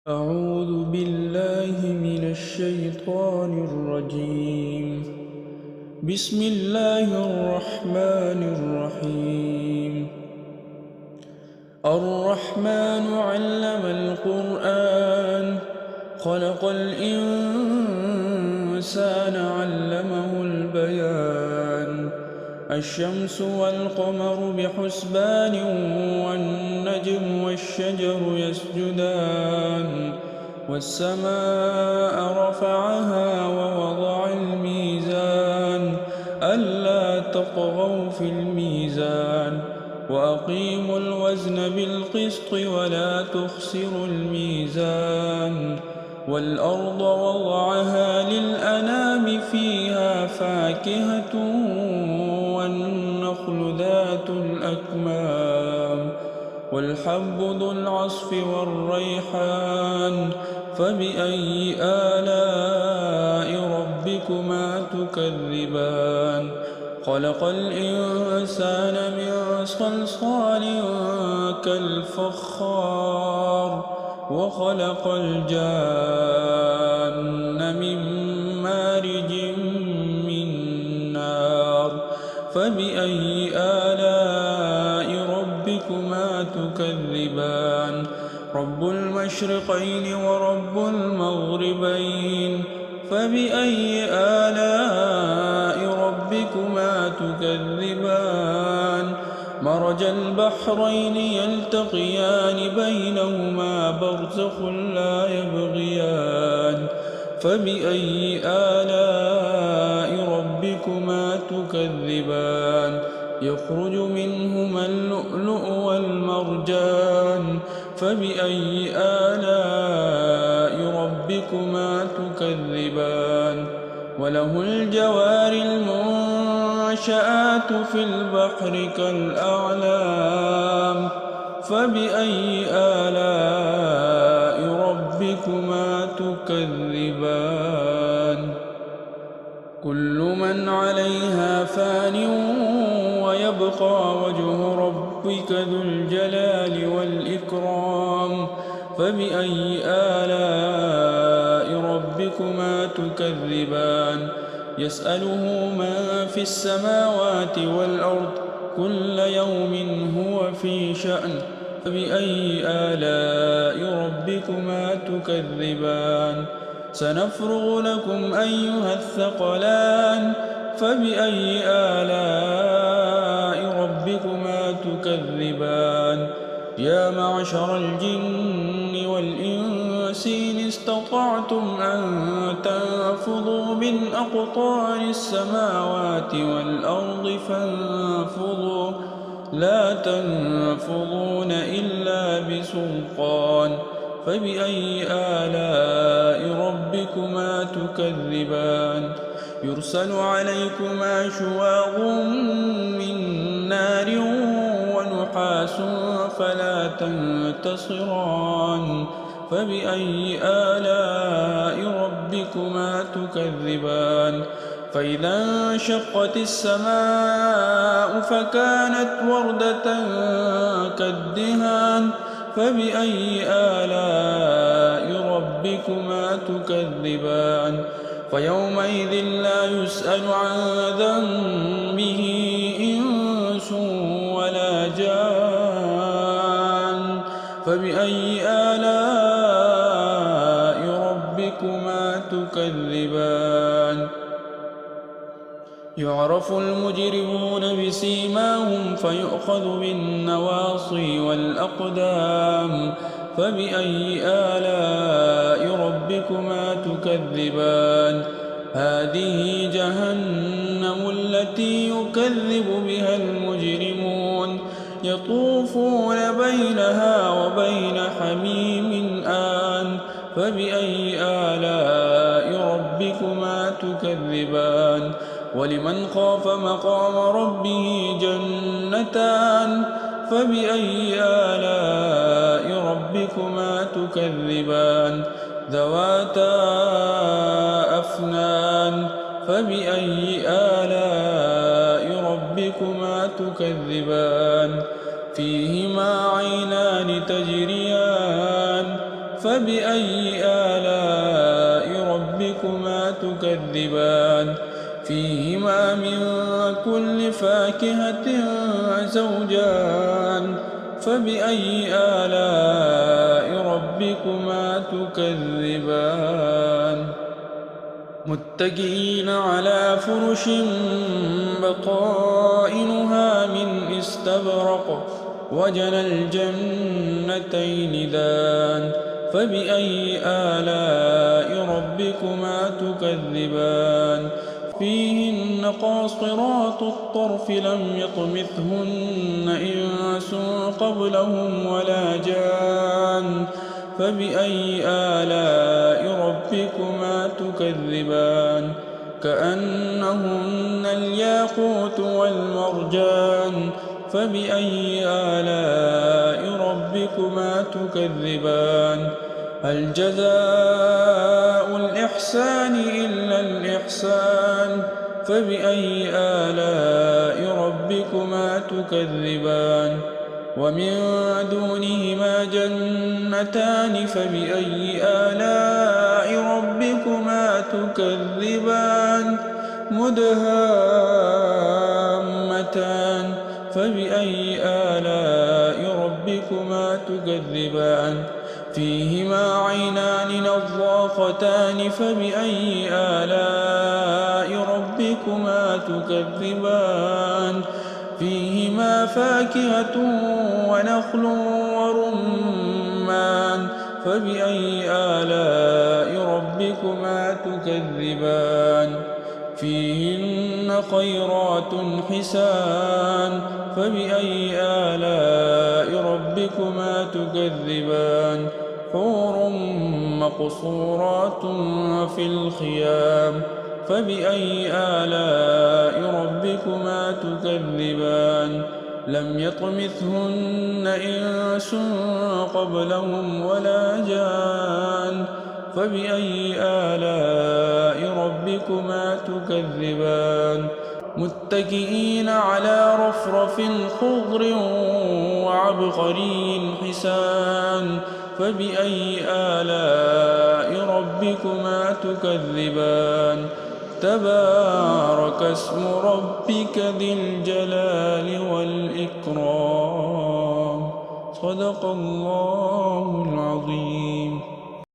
أعوذ بالله من الشيطان الرجيم. بسم الله الرحمن الرحيم. الرحمن علم القرآن خلق الإنسان علمه البيان. الشمس والقمر بحسبان والنجم والشجر يسجدان والسماء رفعها ووضع الميزان ألا تطغوا في الميزان وأقيموا الوزن بالقسط ولا تخسروا الميزان والأرض وضعها للأنام فيها فاكهة والنخل ذات الأكمام والحب ذو العصف والريحان فبأي آلاء ربكما تكذبان خلق الإنسان من صلصال كالفخار وخلق الجان من مارج من نار فبأي آلاء ربكما تكذبان رب المشرقين ورب المغربين فبأي آلاء ربكما تكذبان مرج البحرين يلتقيان بينهما برزخ لا يبغيان فبأي آلاء ربكما تكذبان يخرج منهما اللؤلؤ والمرجان فبأي آلاء ربكما تكذبان وله الجوار المنشآت في البحر كالأعلام فبأي آلاء ربكما تكذبان كل من عليها فان ويبقى وجه ربك ذو الجلال والإكرام فبأي آلاء ربكما تكذبان يسأله من في السماوات والأرض كل يوم هو في شأن فبأي آلاء ربكما تكذبان سنفرغ لكم أيها الثقلان فبأي آلاء ربكما تكذبان يا معشر الجن والإنس إن استطعتم أن تنفذوا من أقطار السماوات والأرض فانفذوا لا تنفذون إلا بسلطان فبأي آلاء ربكما تكذبان يرسل عليكما شواظ من نار ونحاس فلا تنتصران فبأي آلاء ربكما تكذبان فإذا انشقت السماء فكانت وردة كالدهان فبأي آلاء ربكما تكذبان فيومئذ لا يسأل عن ذنبه إنس ولا جان فبأي آلاء ربكما تكذبان يعرف المجرمون بسيماهم فيؤخذ بالنواصي والأقدام فبأي آلاء ربكما تكذبان هذه جهنم التي يكذب بها المجرمون يطوفون بينها وبين حميم آن فبأي آلاء ربكما تكذبان ولمن خاف مقام ربه جنتان فبأي آلاء ربكما تكذبان ذواتا أفنان فبأي آلاء ربكما تكذبان فيهما عينان تجريان فبأي آلاء ربكما تكذبان فيهما من كل فاكهة زوجان فبأي آلاء ربكما تكذبان متكئين على فرش بطائنها من استبرق وجنى الجنتين دان فبأي آلاء ربكما تكذبان فيهن قاصرات الطرف لم يطمثهن إنس قبلهم ولا جان فبأي آلاء ربكما تكذبان كأنهن الياقوت والمرجان فبأي آلاء ربكما تكذبان هل جزاء الإحسان إلا الإحسان فبأي آلاء ربكما تكذبان ومن دونهما جنتان فبأي آلاء ربكما تكذبان مدهامتان فبأي آلاء ربكما تكذبان فيهما عينان نضاختان فبأي آلاء ربكما تكذبان فيهما فاكهة ونخل ورمان فبأي آلاء ربكما تكذبان فيهن خيرات حسان فبأي آلاء ربكما تكذبان حور مقصورات في الخيام فبأي آلاء ربكما تكذبان لم يطمثهن إنس قبلهم ولا جان فبأي آلاء ربكما تكذبان متكئين على رفرف خضر وعبقري حسان فبأي آلاء ربكما تكذبان تبارك اسم ربك ذي الجلال والإكرام صدق الله العظيم.